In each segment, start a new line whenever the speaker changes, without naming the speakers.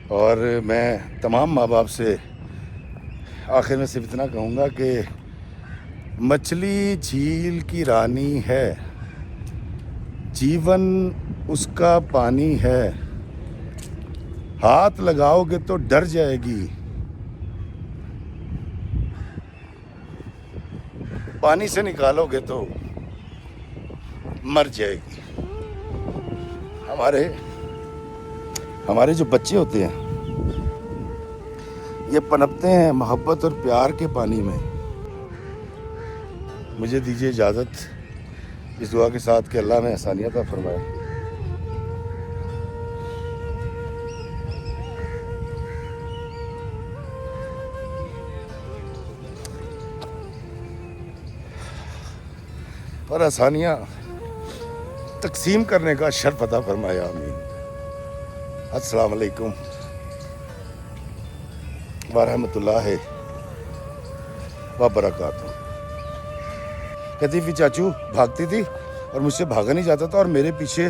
اور میں تمام ماں باپ سے آخر میں صرف اتنا کہوں گا کہ مچھلی جھیل کی رانی ہے، جیون اس کا پانی ہے، ہاتھ لگاؤ گے تو ڈر جائے گی، پانی سے نکالو گے تو مر جائے گی۔ ہمارے جو بچے ہوتے ہیں یہ پنپتے ہیں محبت اور پیار کے پانی میں۔ مجھے دیجیے اجازت اس دعا کے ساتھ کہ اللہ میں آسانیت عطا فرمائے۔ اور آسانیاں تقسیم کرنے کا شرف عطا فرمایا، آمین۔ السلام علیکم ورحمۃ اللہ وبرکاتہ۔ کہتی تھی چاچو بھاگتی تھی اور مجھ سے بھاگا نہیں جاتا تھا، اور میرے پیچھے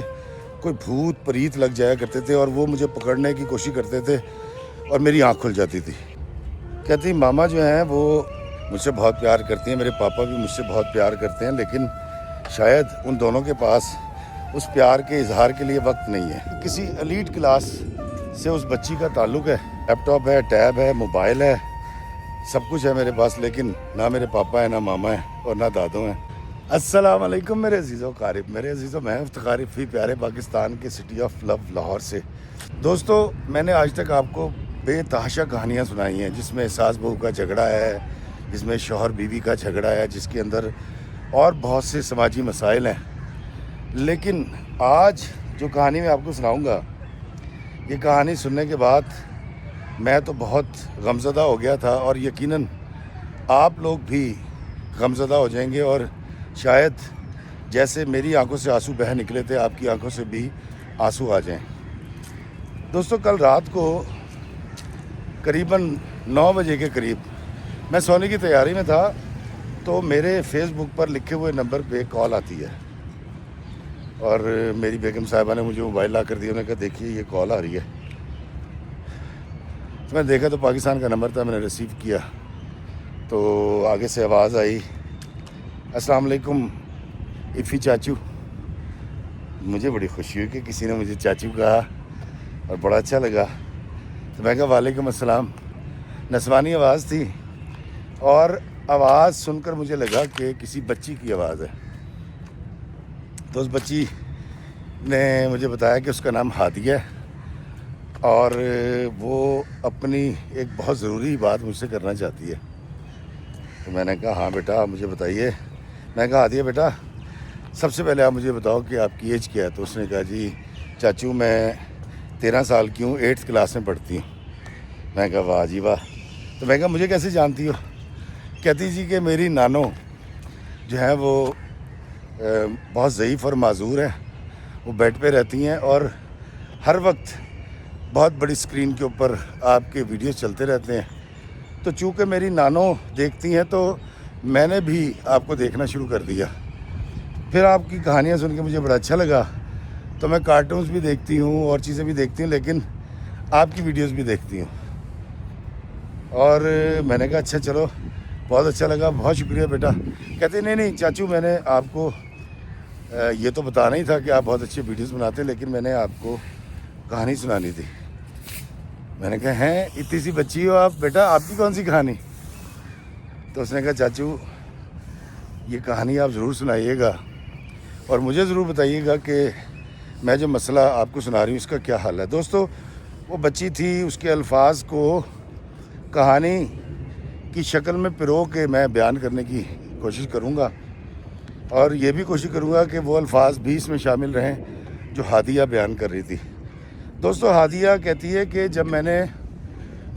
کوئی بھوت پریت لگ جایا کرتے تھے اور وہ مجھے پکڑنے کی کوشش کرتے تھے اور میری آنکھ کھل جاتی تھی۔ کہتی ماما جو ہیں وہ مجھ سے بہت پیار کرتی ہیں، میرے پاپا بھی مجھ سے بہت پیار کرتے ہیں، لیکن شاید ان دونوں کے پاس اس پیار کے اظہار کے لیے وقت نہیں ہے۔ کسی ایلیٹ کلاس سے اس بچی کا تعلق ہے، لیپ ٹاپ ہے، ٹیب ہے، موبائل ہے، سب کچھ ہے میرے پاس، لیکن نہ میرے پاپا ہیں، نہ ماما ہیں، اور نہ دادو ہیں۔ السلام علیکم میرے عزیزو قارب، میرے عزیزو، میں افتخار فی پیارے پاکستان کے سٹی آف لو لاہور سے۔ دوستو، میں نے آج تک آپ کو بے تحاشا کہانیاں سنائی ہیں، جس میں ساس بہو کا جھگڑا ہے، جس میں شوہر بیوی کا جھگڑا ہے، جس کے اندر اور بہت سے سماجی مسائل ہیں، لیکن آج جو کہانی میں آپ کو سناؤں گا، یہ کہانی سننے کے بعد میں تو بہت غمزدہ ہو گیا تھا، اور یقیناً آپ لوگ بھی غمزدہ ہو جائیں گے، اور شاید جیسے میری آنکھوں سے آنسو بہہ نکلے تھے، آپ کی آنکھوں سے بھی آنسو آ جائیں۔ دوستو، کل رات کو قریباً 9 بجے کے قریب میں سونے کی تیاری میں تھا، تو میرے فیس بک پر لکھے ہوئے نمبر پہ کال آتی ہے، اور میری بیگم صاحبہ نے مجھے موبائل لا کر دیا، انہوں نے کہا دیکھیے یہ کال آ رہی ہے۔ میں نے دیکھا تو پاکستان کا نمبر تھا، میں نے ریسیو کیا، تو آگے سے آواز آئی، السلام علیکم افی چاچو۔ مجھے بڑی خوشی ہوئی کہ کسی نے مجھے چاچو کہا، اور بڑا اچھا لگا، تو میں کہا وعلیکم السلام۔ نسوانی آواز تھی، اور آواز سن کر مجھے لگا کہ کسی بچی کی آواز ہے، تو اس بچی نے مجھے بتایا کہ اس کا نام ہادیہ ہے، اور وہ اپنی ایک بہت ضروری بات مجھ سے کرنا چاہتی ہے۔ تو میں نے کہا ہاں بیٹا آپ مجھے بتائیے۔ میں نے کہا ہادیہ بیٹا، سب سے پہلے آپ مجھے بتاؤ کہ آپ کی ایج کیا ہے؟ تو اس نے کہا جی چاچو میں 13 سال کی ہوں، 8th کلاس میں پڑھتی ہوں۔ میں نے کہا واہ جی واہ۔ تو میں نے کہا مجھے کیسے جانتی ہو؟ کہتی جی کہ میری نانو جو ہے وہ بہت ضعیف اور معذور ہے، وہ بیڈ پہ رہتی ہیں، اور ہر وقت بہت بڑی اسکرین کے اوپر آپ کے ویڈیوز چلتے رہتے ہیں، تو چونکہ میری نانو دیکھتی ہیں تو میں نے بھی آپ کو دیکھنا شروع کر دیا۔ پھر آپ کی کہانیاں سن کے مجھے بڑا اچھا لگا، تو میں کارٹونز بھی دیکھتی ہوں اور چیزیں بھی دیکھتی ہوں، لیکن آپ کی ویڈیوز بھی دیکھتی ہوں۔ اور میں نے کہا اچھا چلو بہت اچھا لگا، بہت شکریہ بیٹا۔ کہتے نہیں چاچو، میں نے آپ کو یہ تو بتانا ہی تھا کہ آپ بہت اچھے ویڈیوز بناتے ہیں، لیکن میں نے آپ کو کہانی سنانی تھی۔ میں نے کہا ہیں اتنی سی بچی ہو آپ، بیٹا آپ کی کون سی کہانی؟ تو اس نے کہا چاچو یہ کہانی آپ ضرور سنائیے گا، اور مجھے ضرور بتائیے گا کہ میں جو مسئلہ آپ کو سنا رہی ہوں اس کا کیا حل ہے۔ دوستو، وہ بچی تھی، اس کے الفاظ کو کہانی کی شکل میں پرو کے میں بیان کرنے کی کوشش کروں گا، اور یہ بھی کوشش کروں گا کہ وہ الفاظ بھی اس میں شامل رہیں جو ہادیہ بیان کر رہی تھی۔ دوستو، ہادیہ کہتی ہے کہ جب میں نے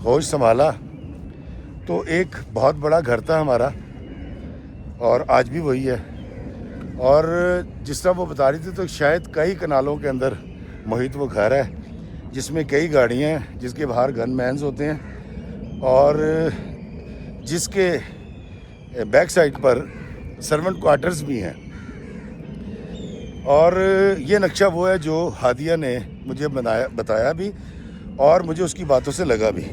ہوش سنبھالا تو ایک بہت بڑا گھر تھا ہمارا، اور آج بھی وہی ہے، اور جس طرح وہ بتا رہی تھی تو شاید کئی کنالوں کے اندر محیط وہ گھر ہے، جس میں کئی گاڑیاں ہیں، جس کے باہر گن مینز ہوتے ہیں، اور جس کے بیک سائڈ پر سرونٹ کوارٹرز بھی ہیں۔ اور یہ نقشہ وہ ہے جو ہادیہ نے مجھے بتایا بھی، اور مجھے اس کی باتوں سے لگا بھی.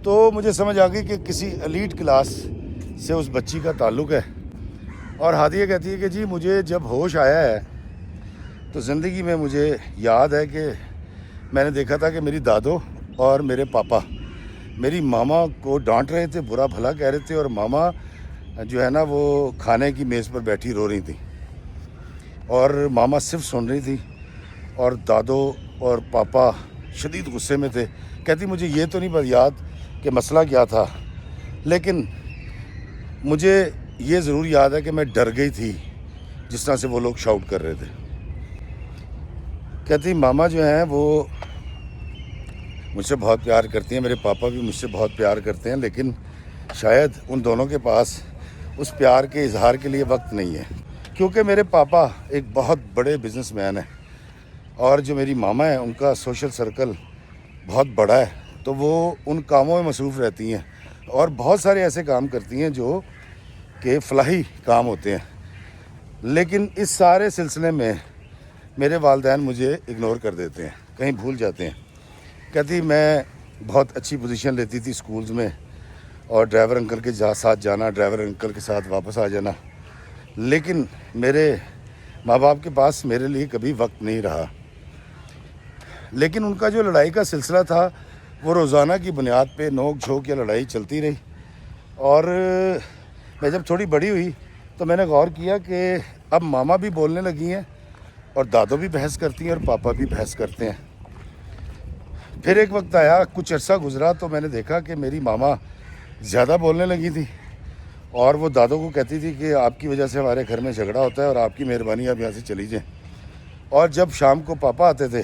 تو مجھے سمجھ آ گئی کہ کسی ایلیٹ کلاس سے اس بچی کا تعلق ہے. اور ہادیہ کہتی ہے کہ جی مجھے جب ہوش آیا ہے تو زندگی میں مجھے یاد ہے کہ میں نے دیکھا تھا کہ میری دادو اور میرے پاپا میری ماما کو ڈانٹ رہے تھے, برا بھلا کہہ رہے تھے, اور ماما جو ہے نا وہ کھانے کی میز پر بیٹھی رو رہی تھی اور ماما صرف سن رہی تھی, اور دادو اور پاپا شدید غصے میں تھے. کہتی مجھے یہ تو نہیں یاد کہ مسئلہ کیا تھا, لیکن مجھے یہ ضرور یاد ہے کہ میں ڈر گئی تھی جس طرح سے وہ لوگ شاؤٹ کر رہے تھے. کہتی ماما جو ہیں وہ مجھ سے بہت پیار کرتی ہیں, میرے پاپا بھی مجھ سے بہت پیار کرتے ہیں, لیکن شاید ان دونوں کے پاس اس پیار کے اظہار کے لیے وقت نہیں ہے, کیونکہ میرے پاپا ایک بہت بڑے بزنس مین ہیں اور جو میری ماما ہیں ان کا سوشل سرکل بہت بڑا ہے, تو وہ ان کاموں میں مصروف رہتی ہیں اور بہت سارے ایسے کام کرتی ہیں جو کہ فلاحی کام ہوتے ہیں. لیکن اس سارے سلسلے میں میرے والدین مجھے اگنور کر دیتے ہیں, کہیں بھول جاتے ہیں. کہتی میں بہت اچھی پوزیشن لیتی تھی سکولز میں, اور ڈرائیور انکل کے ساتھ جانا, ڈرائیور انکل کے ساتھ واپس آ جانا, لیکن میرے ماں باپ کے پاس میرے لیے کبھی وقت نہیں رہا. لیکن ان کا جو لڑائی کا سلسلہ تھا وہ روزانہ کی بنیاد پہ نوک جھوک یا لڑائی چلتی رہی. اور میں جب تھوڑی بڑی ہوئی تو میں نے غور کیا کہ اب ماما بھی بولنے لگی ہیں اور دادو بھی بحث کرتی ہیں اور پاپا بھی بحث کرتے ہیں. پھر ایک وقت آیا, کچھ عرصہ گزرا, تو میں نے دیکھا کہ میری ماما زیادہ بولنے لگی تھی اور وہ دادو کو کہتی تھی کہ آپ کی وجہ سے ہمارے گھر میں جھگڑا ہوتا ہے اور آپ کی مہربانی آپ یہاں سے چلی جائیں. اور جب شام کو پاپا آتے تھے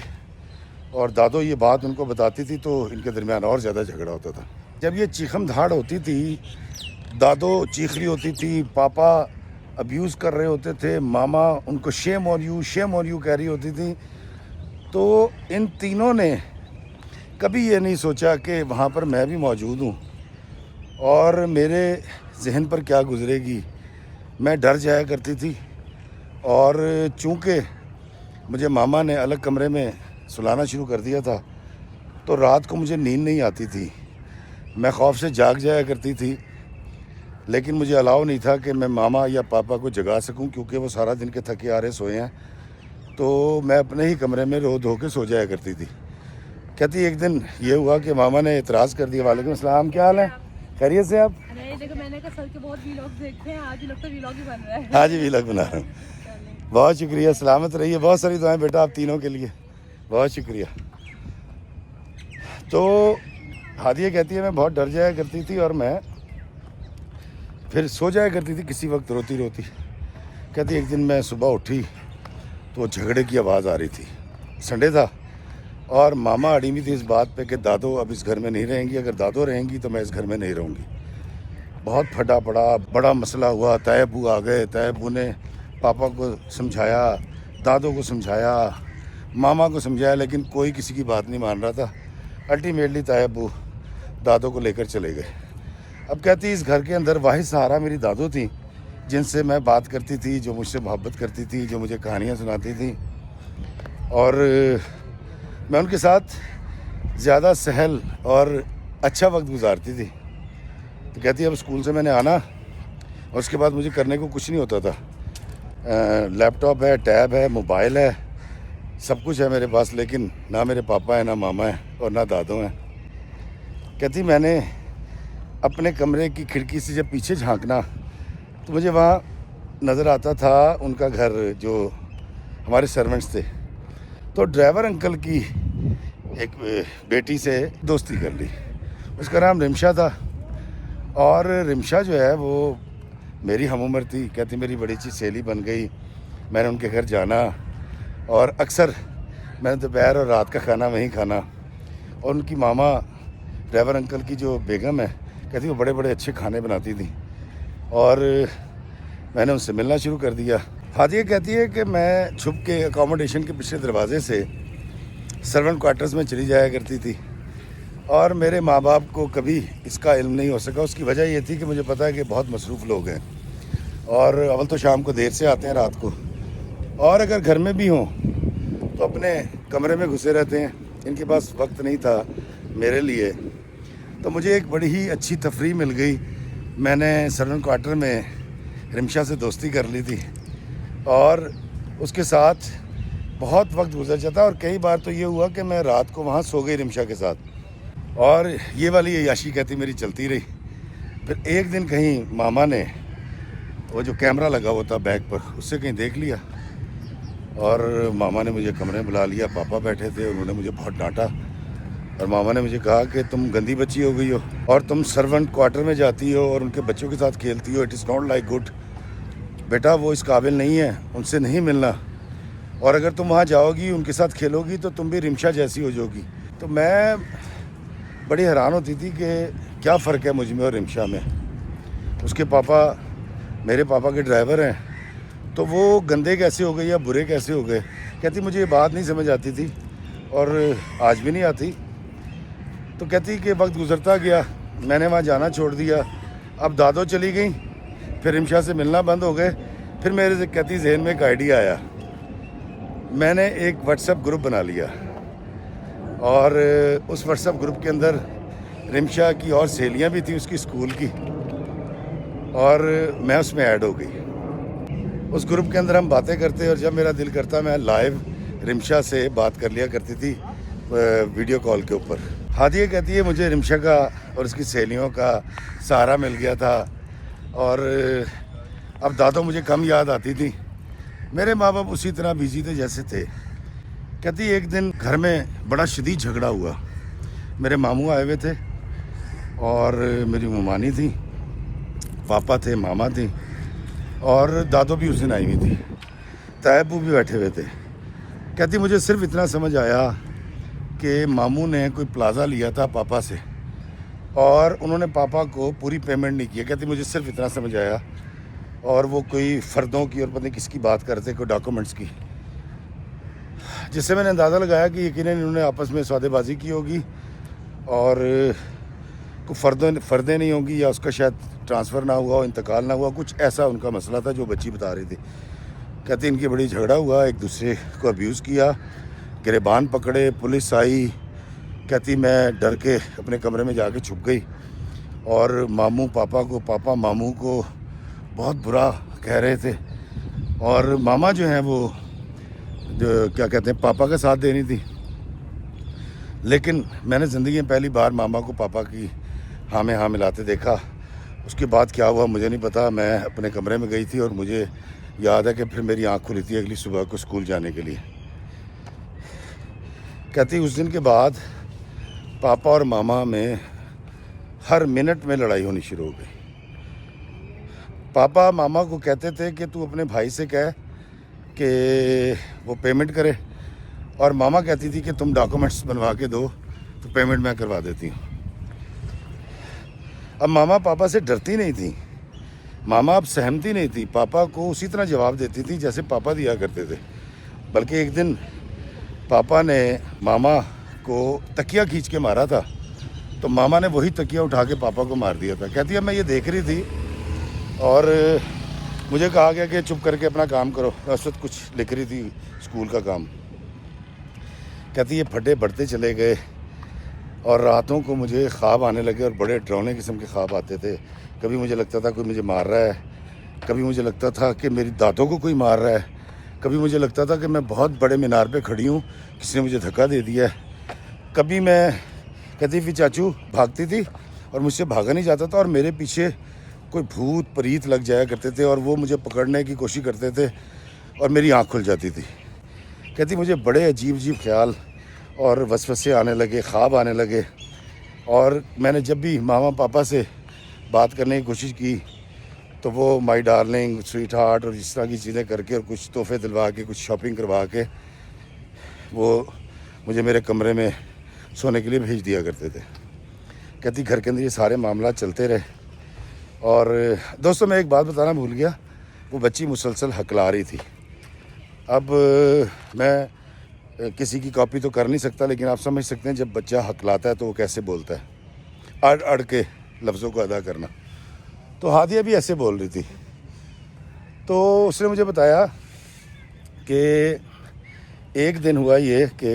اور دادو یہ بات ان کو بتاتی تھی تو ان کے درمیان اور زیادہ جھگڑا ہوتا تھا. جب یہ چیخم دھاڑ ہوتی تھی, دادو چیخ رہی ہوتی تھی, پاپا ابیوز کر رہے ہوتے تھے, ماما ان کو شیم آن یو کہہ رہی ہوتی تھی, تو ان تینوں نے کبھی یہ نہیں سوچا کہ وہاں پر میں بھی موجود ہوں اور میرے ذہن پر کیا گزرے گی. میں ڈر جایا کرتی تھی, اور چونکہ مجھے ماما نے الگ کمرے میں سلانا شروع کر دیا تھا تو رات کو مجھے نیند نہیں آتی تھی, میں خوف سے جاگ جایا کرتی تھی. لیکن مجھے الاؤ نہیں تھا کہ میں ماما یا پاپا کو جگا سکوں, کیونکہ وہ سارا دن کے تھکے آرے سوئے ہیں, تو میں اپنے ہی کمرے میں رو دھو کے سو جایا کرتی تھی. کہتی ایک دن یہ ہوا کہ ماما نے اعتراض کر دیا. وعلیکم السلام, کیا حال ہے, خیریت سے آپ؟
میں نے کہا سر کے بہت ویلاگ دیکھتے ہیں, آج لگتا ہے ویلاگ ہی بن رہا ہے.
ہاں جی ویلاگ بنا رہا ہوں. بہت شکریہ, سلامت رہیے, بہت ساری دعائیں بیٹا آپ تینوں کے لیے, بہت شکریہ. تو ہادیہ کہتی ہے میں بہت ڈر جایا کرتی تھی اور میں پھر سو جایا کرتی تھی کسی وقت روتی روتی. کہتی ایک دن میں صبح اٹھی تو جھگڑے کی آواز آ رہی تھی, سنڈے تھا, اور ماما اڑی ہوئی تھی اس بات پہ کہ دادو اب اس گھر میں نہیں رہیں گی, اگر دادو رہیں گی تو میں اس گھر میں نہیں رہوں گی. بہت پھٹا پڑا, بڑا مسئلہ ہوا, طے ابو آ گئے, طے ابو نے پاپا کو سمجھایا, دادو کو سمجھایا, ماما کو سمجھایا, لیکن کوئی کسی کی بات نہیں مان رہا تھا. الٹیمیٹلی طے ابو دادو کو لے کر چلے گئے. اب کہتی اس گھر کے اندر واحد سہارا میری دادو تھی جن سے میں بات کرتی تھی, جو مجھ سے محبت کرتی تھی, جو مجھے کہانیاں سناتی تھیں, اور میں ان کے ساتھ زیادہ سہل اور اچھا وقت گزارتی تھی. تو کہتی اب اسکول سے میں نے آنا اور اس کے بعد مجھے کرنے کو کچھ نہیں ہوتا تھا. لیپ ٹاپ ہے, ٹیب ہے, موبائل ہے, سب کچھ ہے میرے پاس, لیکن نہ میرے پاپا ہیں, نہ ماما ہیں, اور نہ دادو ہیں. کہتی میں نے اپنے کمرے کی کھڑکی سے جب پیچھے جھانکنا تو مجھے وہاں نظر آتا تھا ان کا گھر جو ہمارے سرونٹس تھے. تو ڈرائیور انکل کی ایک بیٹی سے دوستی کر لی, اس کا نام رمشا تھا, اور رمشا جو ہے وہ میری ہم عمر تھی. کہتی میری بڑی اچھی سہیلی بن گئی, میں نے ان کے گھر جانا اور اکثر میں نے دوپہر اور رات کا کھانا وہیں کھانا. اور ان کی ماما ڈرائیور انکل کی جو بیگم ہے, کہتی وہ بڑے بڑے اچھے کھانے بناتی تھی, اور میں نے ان سے ملنا شروع کر دیا. ہادیہ کہتی ہے کہ میں چھپ کے اکاموڈیشن کے پچھلے دروازے سے سرونٹ کوارٹرز میں چلی جایا کرتی تھی, اور میرے ماں باپ کو کبھی اس کا علم نہیں ہو سکا. اس کی وجہ یہ تھی کہ مجھے پتہ ہے کہ بہت مصروف لوگ ہیں, اور اول تو شام کو دیر سے آتے ہیں, رات کو, اور اگر گھر میں بھی ہوں تو اپنے کمرے میں گھسے رہتے ہیں, ان کے پاس وقت نہیں تھا میرے لیے، تو مجھے ایک بڑی ہی اچھی تفریح مل گئی. میں نے سرون کوارٹر میں رمشا سے دوستی کر لی تھی اور اس کے ساتھ بہت وقت گزر جاتا، اور کئی بار تو یہ ہوا کہ میں رات کو وہاں سو گئی رمشا کے ساتھ، اور یہ والی عیاشی کہتی میری چلتی رہی. پھر ایک دن کہیں ماما نے وہ جو کیمرہ لگا ہوا تھا بیگ پر اس سے کہیں دیکھ لیا، اور ماما نے مجھے کمرے میں بلا لیا. پاپا بیٹھے تھے، انہوں نے مجھے بہت ڈانٹا، اور ماما نے مجھے کہا کہ تم گندی بچی ہو گئی ہو اور تم سرونٹ کوارٹر میں جاتی ہو اور ان کے بچوں کے ساتھ کھیلتی ہو. It is not like good بیٹا، وہ اس قابل نہیں ہے، ان سے نہیں ملنا، اور اگر تم وہاں جاؤ گی ان کے ساتھ کھیلو گی تو تم بھی رمشا جیسی ہو جاؤ گی. تو میں بڑی حیران ہوتی تھی کہ کیا فرق ہے مجھ میں اور رمشا میں. اس کے پاپا میرے پاپا کے ڈرائیور ہیں، تو وہ گندے کیسے ہو گئے یا برے کیسے ہو گئے. کہتی مجھے یہ بات نہیں سمجھ آتی تھی اور آج بھی نہیں آتی. تو کہتی کہ وقت گزرتا گیا، میں نے وہاں جانا چھوڑ دیا، اب دادو چلی گئیں، پھر رمشا سے ملنا بند ہو گئے. پھر میرے سے کہتی ذہن میں ایک آئیڈیا آیا، میں نے ایک واٹس ایپ گروپ بنا لیا، اور اس واٹس ایپ گروپ کے اندر رمشا کی اور سہیلیاں بھی تھیں اس کی اسکول کی، اور میں اس میں ایڈ ہو گئی. اس گروپ کے اندر ہم باتیں کرتے، اور جب میرا دل کرتا میں لائیو رمشا سے بات کر لیا کرتی تھی ویڈیو کال کے اوپر. ہادیہ کہتی ہے مجھے رمشا کا اور اس کی سہیلیوں کا سہارا مل گیا تھا، اور اب دادو مجھے کم یاد آتی تھی. میرے ماں باپ اسی طرح بیزی تھے جیسے تھے. کہتی ایک دن گھر میں بڑا شدید جھگڑا ہوا. میرے ماموں آئے ہوئے تھے اور میری ممانی تھی، پاپا تھے، ماما تھی، اور دادو بھی اس دن آئی ہوئی تھی، تائبو بھی بیٹھے ہوئے تھے. کہتی مجھے صرف اتنا سمجھ آیا کہ ماموں نے کوئی پلازا لیا تھا پاپا سے اور انہوں نے پاپا کو پوری پیمنٹ نہیں کیا. کہتی مجھے صرف اتنا سمجھ آیا، اور وہ کوئی فردوں کی اور پتہ نہیں کس کی بات کرتے، کوئی ڈاکومنٹس کی، جس سے میں نے اندازہ لگایا کہ یقیناً انہوں نے آپس میں سودے بازی کی ہوگی اور کوئی فردیں نہیں ہوں گی، یا اس کا شاید ٹرانسفر نہ ہوا ہو، انتقال نہ ہوا، کچھ ایسا ان کا مسئلہ تھا جو بچی بتا رہی تھی. کہتے ان کی بڑی جھگڑا ہوا، ایک دوسرے کو ابیوز کیا، گریبان پکڑے، پولیس آئی. کہتی میں ڈر کے اپنے کمرے میں جا کے چھپ گئی، اور ماموں پاپا ماموں کو بہت برا کہہ رہے تھے، اور ماما جو ہیں وہ کیا کہتے ہیں پاپا کا ساتھ دینی تھی. لیکن میں نے زندگی میں پہلی بار ماما کو پاپا کی ہاں میں ہاں ملاتے دیکھا. اس کے بعد کیا ہوا مجھے نہیں پتا. میں اپنے کمرے میں گئی تھی، اور مجھے یاد ہے کہ پھر میری آنکھ کھلی تھی اگلی صبح کو اسکول جانے کے لیے. کہتی اس دن کے بعد پاپا اور ماما میں ہر منٹ میں لڑائی ہونی شروع ہو گئی. پاپا ماما کو کہتے تھے کہ تو اپنے بھائی سے کہہ کہ وہ پیمنٹ کرے، اور ماما کہتی تھی کہ تم ڈاکومنٹس بنوا کے دو تو پیمنٹ میں کروا دیتی ہوں. اب ماما پاپا سے ڈرتی نہیں تھی، ماما اب سہمتی نہیں تھی، پاپا کو اسی طرح جواب دیتی تھی جیسے پاپا دیا کرتے تھے. بلکہ ایک دن پاپا نے ماما کو تکیہ کھینچ کے مارا تھا، تو ماما نے وہی تکیہ اٹھا کے پاپا کو مار دیا تھا. کہتی ہے میں یہ دیکھ رہی تھی اور مجھے کہا گیا کہ چپ کر کے اپنا کام کرو. اس وقت کچھ لکھ رہی تھی اسکول کا کام. کہتی یہ پھٹے بڑھتے چلے گئے، اور راتوں کو مجھے خواب آنے لگے، اور بڑے ڈراؤنے قسم کے خواب آتے تھے. کبھی مجھے لگتا تھا کوئی مجھے مار رہا ہے، کبھی مجھے لگتا تھا کہ میری دانتوں کو کوئی مار رہا ہے، کبھی مجھے لگتا تھا کہ میں بہت بڑے مینار پہ کھڑی ہوں، کسی نے مجھے دھکا دے دیا ہے. کبھی میں کہتی پھر چاچو بھاگتی تھی اور مجھ سے بھاگا نہیں جاتا تھا، اور میرے پیچھے کوئی بھوت پریت لگ جایا کرتے تھے، اور وہ مجھے پکڑنے کی کوشش کرتے تھے، اور میری آنکھ کھل جاتی تھی. کہتی مجھے بڑے عجیب خیال اور وسوسے آنے لگے، خواب آنے لگے. اور میں نے جب بھی ماما پاپا سے بات کرنے کی کوشش کی تو وہ مائی ڈارلنگ، سویٹ ہارٹ اور اس طرح کی چیزیں کر کے، اور کچھ تحفے دلوا کے، کچھ شاپنگ کروا کے وہ مجھے میرے کمرے میں سونے کے لیے بھیج دیا کرتے تھے. کہتی گھر کے اندر یہ سارے معاملات چلتے رہے. اور دوستوں میں ایک بات بتانا بھول گیا، وہ بچی مسلسل ہکلا رہی تھی. اب میں کسی کی کاپی تو کر نہیں سکتا، لیکن آپ سمجھ سکتے ہیں جب بچہ ہکلاتا ہے تو وہ کیسے بولتا ہے، اڑ اڑ کے لفظوں کو ادا کرنا. تو ہادیہ بھی ایسے بول رہی تھی. تو اس نے مجھے بتایا کہ ایک دن ہوا یہ کہ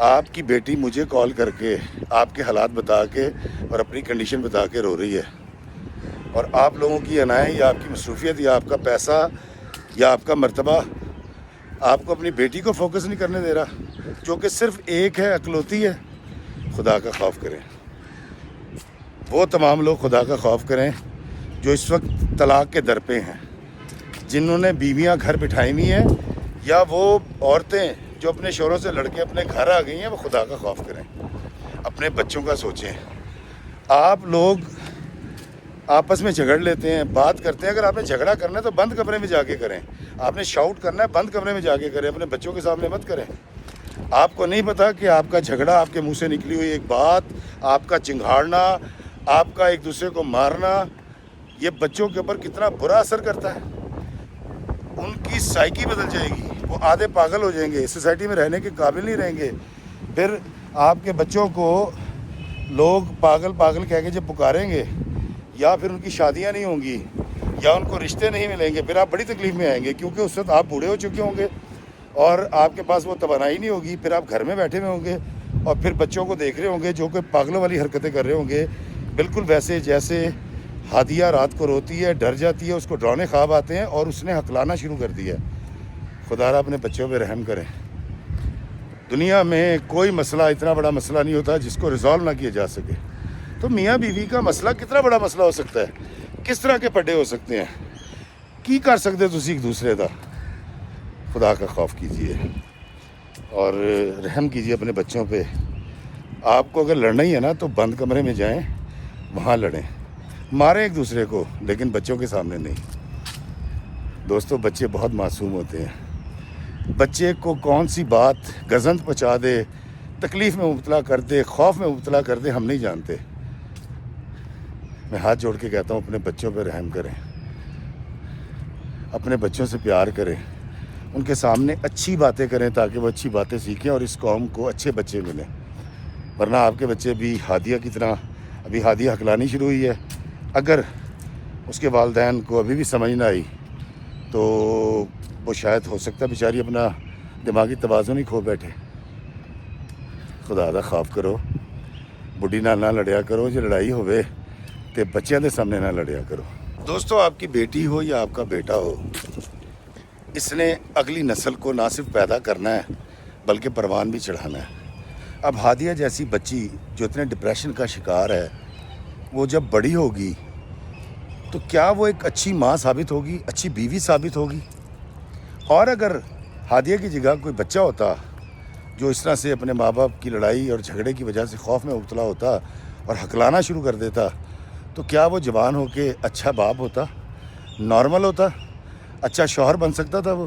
آپ کی بیٹی مجھے کال کر کے آپ کے حالات بتا کے اور اپنی کنڈیشن بتا کے رو رہی ہے، اور آپ لوگوں کی انائیں یا آپ کی مصروفیت یا آپ کا پیسہ یا آپ کا مرتبہ آپ کو اپنی بیٹی کو فوکس نہیں کرنے دے رہا، جو کہ صرف ایک ہے، اکلوتی ہے۔ خدا کا خوف کریں، وہ تمام لوگ خدا کا خوف کریں جو اس وقت طلاق کے در پہ ہیں، جنہوں نے بیویاں گھر بٹھائی ہوئی ہیں، یا وہ عورتیں جو اپنے شوہروں سے لڑ کے اپنے گھر آ گئی ہیں، وہ خدا کا خوف کریں، اپنے بچوں کا سوچیں۔ آپ لوگ آپس میں جھگڑ لیتے ہیں، بات کرتے ہیں، اگر آپ نے جھگڑا کرنا ہے تو بند کمرے میں جا کے کریں، آپ نے شاؤٹ کرنا ہے بند کمرے میں جا کے کریں، اپنے بچوں کے سامنے مت کریں۔ آپ کو نہیں پتہ کہ آپ کا جھگڑا، آپ کے منہ سے نکلی ہوئی ایک بات، آپ کا چنگھاڑنا، آپ کا ایک دوسرے کو مارنا، یہ بچوں کے اوپر کتنا برا اثر کرتا ہے۔ ان کی سائیکی بدل جائے گی، وہ آدھے پاگل ہو جائیں گے، سوسائٹی میں رہنے کے قابل نہیں رہیں گے۔ پھر آپ کے بچوں کو لوگ پاگل پاگل کہہ کے جب پکاریں گے، یا پھر ان کی شادیاں نہیں ہوں گی، یا ان کو رشتے نہیں ملیں گے، پھر آپ بڑی تکلیف میں آئیں گے، کیونکہ اس وقت آپ بوڑھے ہو چکے ہوں گے اور آپ کے پاس وہ توانائی نہیں ہوگی۔ پھر آپ گھر میں بیٹھے ہوئے ہوں گے اور پھر بچوں کو دیکھ رہے ہوں گے جو کہ پاگلوں والی حرکتیں کر رہے ہوں گے، بالکل ویسے جیسے ہادیہ رات کو روتی ہے، ڈر جاتی ہے، اس کو ڈرانے خواب آتے ہیں اور اس نے ہکلانا شروع کر دیا۔ خدا را اپنے بچوں پہ رحم کریں۔ دنیا میں کوئی مسئلہ اتنا بڑا مسئلہ نہیں ہوتا جس کو ریزالو نہ کیا جا سکے۔ تو میاں بیوی کا مسئلہ کتنا بڑا مسئلہ ہو سکتا ہے، کس طرح کے پڈے ہو سکتے ہیں، کی کر سکتے تسی ایک دوسرے کا۔ خدا کا خوف کیجئے اور رحم کیجئے اپنے بچوں پہ۔ آپ کو اگر لڑنا ہی ہے نا تو بند کمرے میں جائیں، وہاں لڑیں، ماریں ایک دوسرے کو، لیکن بچوں کے سامنے نہیں۔ دوستو، بچے بہت معصوم ہوتے ہیں۔ بچے کو کون سی بات گزند پہنچا دے، تکلیف میں مبتلا کر دے، خوف میں مبتلا کر دے، ہم نہیں جانتے۔ میں ہاتھ جوڑ کے کہتا ہوں اپنے بچوں پہ رحم کریں، اپنے بچوں سے پیار کریں، ان کے سامنے اچھی باتیں کریں تاکہ وہ اچھی باتیں سیکھیں اور اس قوم کو اچھے بچے ملیں۔ ورنہ آپ کے بچے بھی ہادیہ کی طرح، ابھی ہادیہ ہکلانی شروع ہوئی ہے، اگر اس کے والدین کو ابھی بھی سمجھ نہ آئی تو وہ شاید ہو سکتا ہے بیچاری اپنا دماغی توازن ہی کھو بیٹھے۔ خدا دا خوف کرو، بڈھی نال نہ لڑیا کرو، جو لڑائی ہوئے تے بچیاں دے سامنے نہ لڑیا کرو۔ دوستو، آپ کی بیٹی ہو یا آپ کا بیٹا ہو، اس نے اگلی نسل کو نہ صرف پیدا کرنا ہے بلکہ پروان بھی چڑھانا ہے۔ اب ہادیہ جیسی بچی جو اتنے ڈپریشن کا شکار ہے، وہ جب بڑی ہوگی تو کیا وہ ایک اچھی ماں ثابت ہوگی، اچھی بیوی ثابت ہوگی؟ اور اگر ہادیہ کی جگہ کوئی بچہ ہوتا جو اس طرح سے اپنے ماں باپ کی لڑائی اور جھگڑے کی وجہ سے خوف میں مبتلا ہوتا اور ہکلانا شروع کر دیتا، تو کیا وہ جوان ہو کے اچھا باپ ہوتا، نارمل ہوتا، اچھا شوہر بن سکتا تھا وہ؟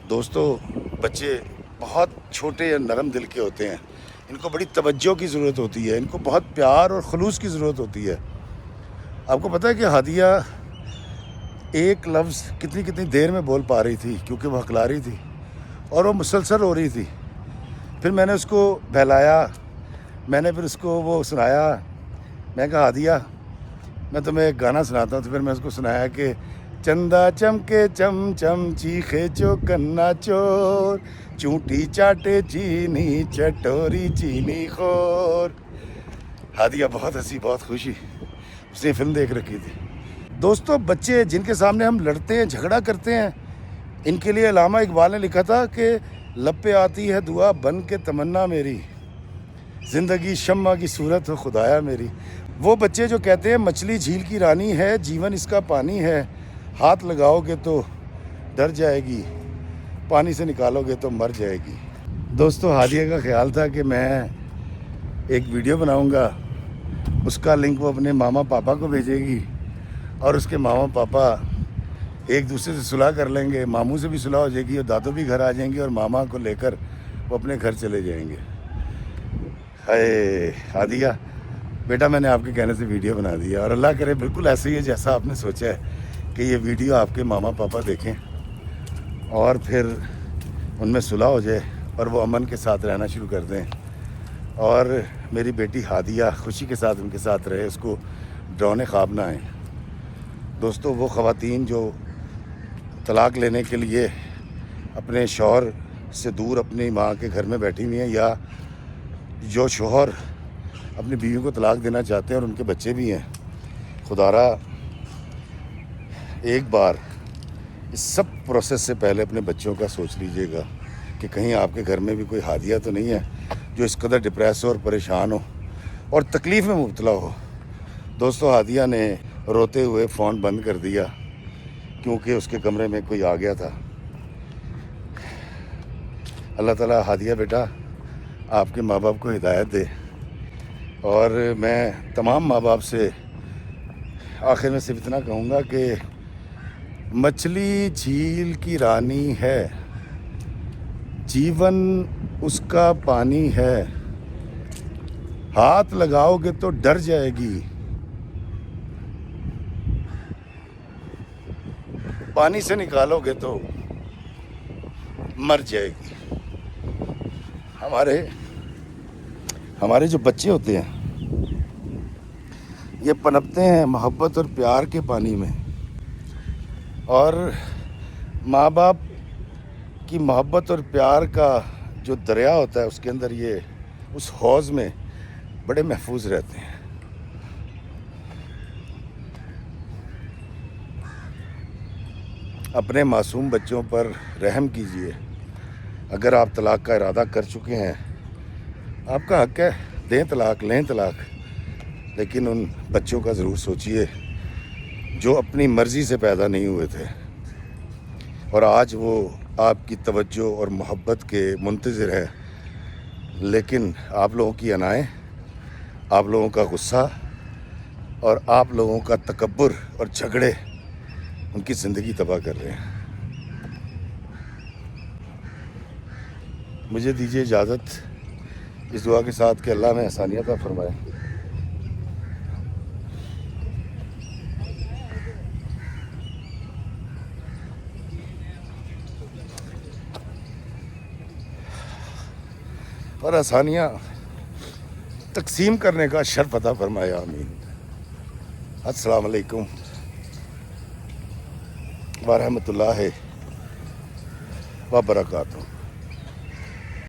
دوستو، بچے بہت چھوٹے اور نرم دل کے ہوتے ہیں، ان کو بڑی توجہ کی ضرورت ہوتی ہے، ان کو بہت پیار اور خلوص کی ضرورت ہوتی ہے۔ آپ کو پتہ ہے کہ ہادیہ ایک لفظ کتنی دیر میں بول پا رہی تھی کیونکہ وہ ہکلا رہی تھی اور وہ مسلسل رو رہی تھی۔ پھر میں نے اس کو بہلایا، میں نے پھر اس کو وہ سنایا، میں کہا ہادیہ میں تمہیں ایک گانا سناتا ہوں۔ تو پھر میں اس کو سنایا کہ چندہ چمکے چم چم چیخے چوکنا چور، چونٹی چاٹے چینی چٹوری چینی خور۔ ہادیہ بہت ہنسی، بہت خوشی، اس نے فلم دیکھ رکھی تھی۔ دوستو، بچے جن کے سامنے ہم لڑتے ہیں، جھگڑا کرتے ہیں، ان کے لیے علامہ اقبال نے لکھا تھا کہ لب پہ آتی ہے دعا بن کے تمنا میری، زندگی شمع کی صورت ہو خدایا میری۔ وہ بچے جو کہتے ہیں مچھلی جھیل کی رانی ہے، جیون اس کا پانی ہے، ہاتھ لگاؤ گے تو ڈر جائے گی، پانی سے نکالو گے تو مر جائے گی۔ دوستو، ہادیہ کا خیال تھا کہ میں ایک ویڈیو بناؤں گا، اس کا لنک وہ اپنے ماما پاپا کو بھیجے گی اور اس کے ماما پاپا ایک دوسرے سے صلح کر لیں گے، ماموں سے بھی صلح ہو جائے گی اور دادو بھی گھر آ جائیں گے اور ماما کو لے کر وہ اپنے گھر چلے جائیں گے۔ ہائے ہادیہ بیٹا، میں نے آپ کے کہنے سے ویڈیو بنا دیا، اور اللہ کرے بالکل ایسے ہی ہے جیسا آپ نے سوچا ہے کہ یہ ویڈیو آپ کے ماما پاپا دیکھیں اور پھر ان میں صلح ہو جائے اور وہ امن کے ساتھ رہنا شروع کر دیں، اور میری بیٹی ہادیہ خوشی کے ساتھ ان کے ساتھ رہے، اس کو ڈرانے خواب نہ آئیں۔ دوستو، وہ خواتین جو طلاق لینے کے لیے اپنے شوہر سے دور اپنی ماں کے گھر میں بیٹھی ہوئی ہیں، یا جو شوہر اپنی بیوی کو طلاق دینا چاہتے ہیں اور ان کے بچے بھی ہیں، خدا را ایک بار اس سب پروسیس سے پہلے اپنے بچوں کا سوچ لیجئے گا کہ کہیں آپ کے گھر میں بھی کوئی ہادیہ تو نہیں ہے جو اس قدر ڈپریس ہو اور پریشان ہو اور تکلیف میں مبتلا ہو۔ دوستو، ہادیہ نے روتے ہوئے فون بند کر دیا کیونکہ اس کے کمرے میں کوئی آ گیا تھا۔ اللہ تعالیٰ ہادیہ بیٹا آپ کے ماں باپ کو ہدایت دے، اور میں تمام ماں باپ سے آخر میں صرف اتنا کہوں گا کہ مچھلی جھیل کی رانی ہے، جیون اس کا پانی ہے، ہاتھ لگاؤ گے تو ڈر جائے گی، پانی سے نکالو گے تو مر جائے گی۔ ہمارے جو بچے ہوتے ہیں یہ پنپتے ہیں محبت اور پیار کے پانی میں، اور ماں باپ کی محبت اور پیار کا جو دریا ہوتا ہے اس کے اندر یہ اس حوض میں بڑے محفوظ رہتے ہیں۔ اپنے معصوم بچوں پر رحم کیجئے۔ اگر آپ طلاق کا ارادہ کر چکے ہیں، آپ کا حق ہے، دیں طلاق، لیں طلاق، لیکن ان بچوں کا ضرور سوچئے جو اپنی مرضی سے پیدا نہیں ہوئے تھے اور آج وہ آپ کی توجہ اور محبت کے منتظر ہے، لیکن آپ لوگوں کی انائیں، آپ لوگوں کا غصہ اور آپ لوگوں کا تکبر اور جھگڑے ان کی زندگی تباہ کر رہے ہیں۔ مجھے دیجیے اجازت اس دعا کے ساتھ کہ اللہ میں آسانیت عطا فرمائے۔ اور آسانیاں تقسیم کرنے کا شرف عطا فرمائے، آمین۔ السلام علیکم ورحمۃ اللہ وبرکاتہ۔